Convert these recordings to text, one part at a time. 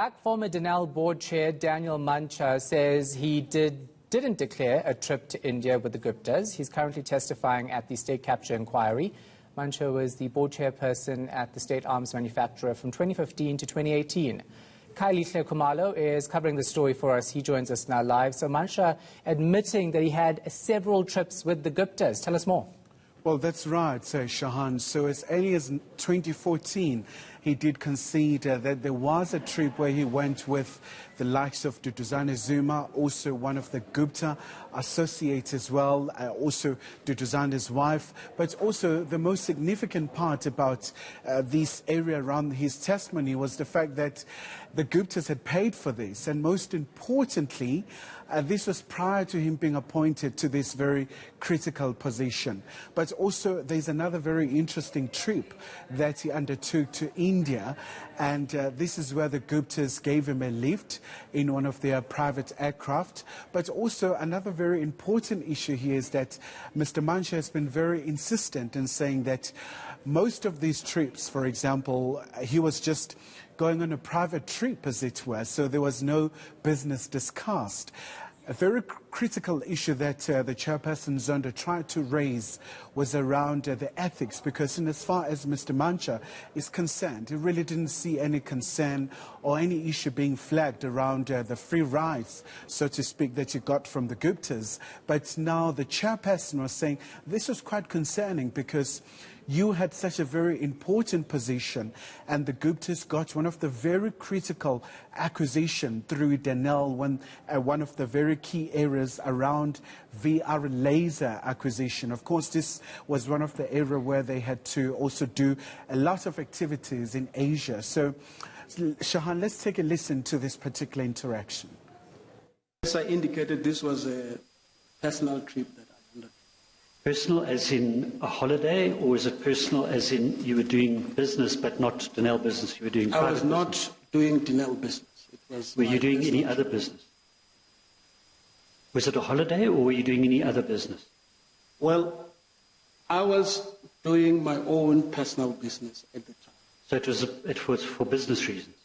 Former Denel board chair Daniel Mantsha says he didn't declare a trip to India with the Guptas. He's currently testifying at the state capture inquiry. Mantsha was the board chairperson at the state arms manufacturer from 2015 to 2018. Khayelihle Khumalo is covering the story for us. He joins us now live. So Mantsha admitting that he had several trips with the Guptas. Tell us more. Well, that's right, Shahan. So as early as 2014, he did concede that there was a trip where he went with the likes of Duduzane Zuma, also one of the Gupta associates as well, also Duduzane's wife. But also the most significant part about this area around his testimony was the fact that the Guptas had paid for this. And most importantly, this was prior to him being appointed to this very critical position. But also there's another very interesting trip that he undertook to India, and this is where the Guptas gave him a lift in one of their private aircraft. But also another very important issue here is that Mr. Mantsha has been very insistent in saying that most of these trips, for example, he was just going on a private trip, as it were, so there was no business discussed. A very critical issue that the chairperson Zondo tried to raise was around the ethics, because in as far as Mr. Mantsha is concerned, he really didn't see any concern or any issue being flagged around the free rides, so to speak, that you got from the Guptas. But now the chairperson was saying this was quite concerning because you had such a very important position, and the Guptas got one of the very critical acquisition through Denel, one of the very key areas around VR laser acquisition. Of course, this was one of the areas where they had to also do a lot of activities in Asia. So, Shahan, let's take a listen to this particular interaction. As I indicated, this was a personal trip that I undertook. Personal as in a holiday, or is it personal as in you were doing business but not Denel business, you were doing private business? I was not doing Denel business. It was were you doing any other business? Was it a holiday or were you doing any other business? Well, I was doing my own personal business at the time. So it was for business reasons?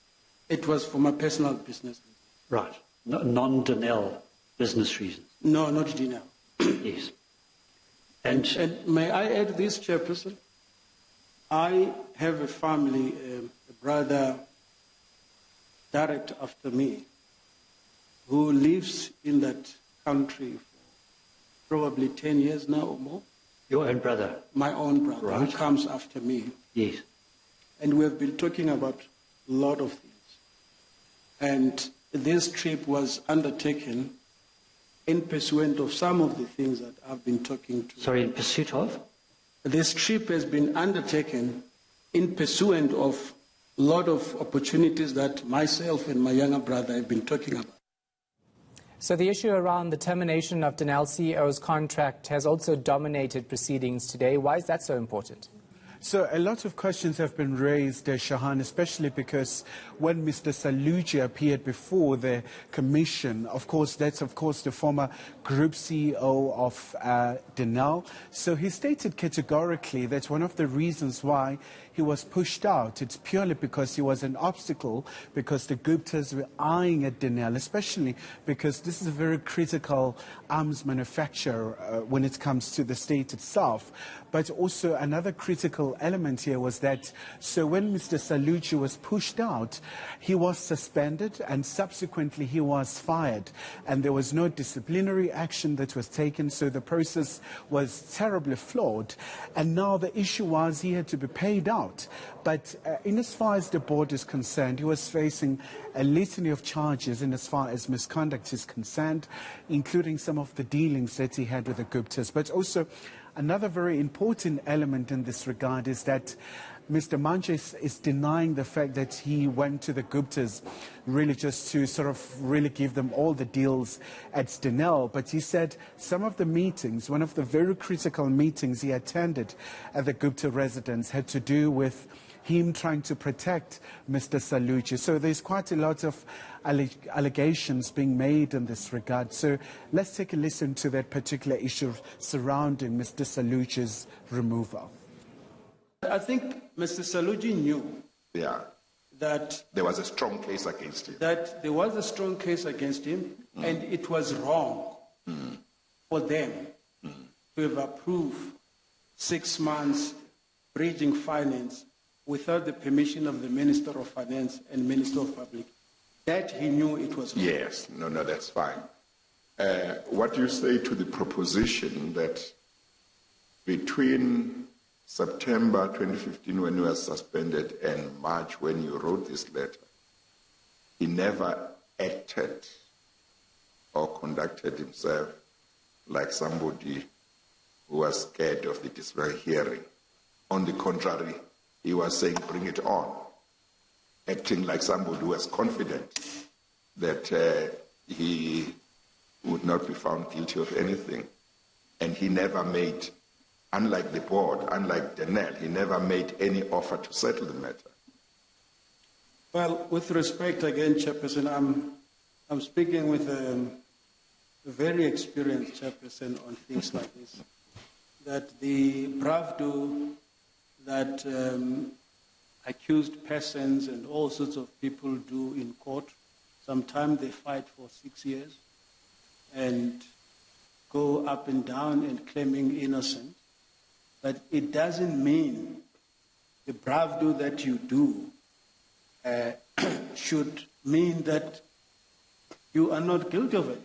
It was for my personal business reasons. Right. Non-Denel business reasons? No, not Denel. Yes. And may I add this, Chairperson? I have a family, a brother direct after me, who lives in that country for probably 10 years now or more. Your own brother? My own brother, right, who comes after me. Yes. And we have been talking about a lot of things. And this trip was undertaken in pursuit of some of the things that I've been talking to. Sorry, in pursuit of? This trip has been undertaken in pursuit of a lot of opportunities that myself and my younger brother have been talking about. So the issue around the termination of Denel CEO's contract has also dominated proceedings today. Why is that so important? So a lot of questions have been raised, Shahan, especially because when Mr. Saluji appeared before the commission, of course, that's the former group CEO of Denel. So he stated categorically that one of the reasons why he was pushed out, it's purely because he was an obstacle, because the Guptas were eyeing at Denel, especially because this is a very critical arms manufacturer when it comes to the state itself. But also another critical element here was that, so when Mr. Saluji was pushed out, he was suspended and subsequently he was fired. And there was no disciplinary action that was taken, so the process was terribly flawed. And now the issue was he had to be paid out. But in as far as the board is concerned, he was facing a litany of charges in as far as misconduct is concerned, including some of the dealings that he had with the Guptas. But also another very important element in this regard is that Mr. Mantsha is denying the fact that he went to the Guptas really just to sort of really give them all the deals at Denel. But he said some of the meetings, one of the very critical meetings he attended at the Gupta residence had to do with him trying to protect Mr. Saluji. So there's quite a lot of allegations being made in this regard. So let's take a listen to that particular issue surrounding Mr. Saluji's removal. I think Mr. Saluji knew that there was a strong case against him. That there was a strong case against him, and it was wrong for them to have approved 6 months bridging finance without the permission of the Minister of Finance and Minister of Public. That he knew it was wrong. Yes, no, that's fine. What do you say to the proposition that between September 2015, when you were suspended, and March, when you wrote this letter, he never acted or conducted himself like somebody who was scared of the disciplinary hearing? On the contrary, he was saying, bring it on, acting like somebody who was confident that he would not be found guilty of anything. And he never made, unlike the board, unlike Denel, he never made any offer to settle the matter. Well, with respect again, Chairperson, I'm speaking with a very experienced chairperson on things like this. That the bravado that accused persons and all sorts of people do in court, sometimes they fight for 6 years and go up and down and claiming innocent. But it doesn't mean the bravado that you do should mean that you are not guilty of it.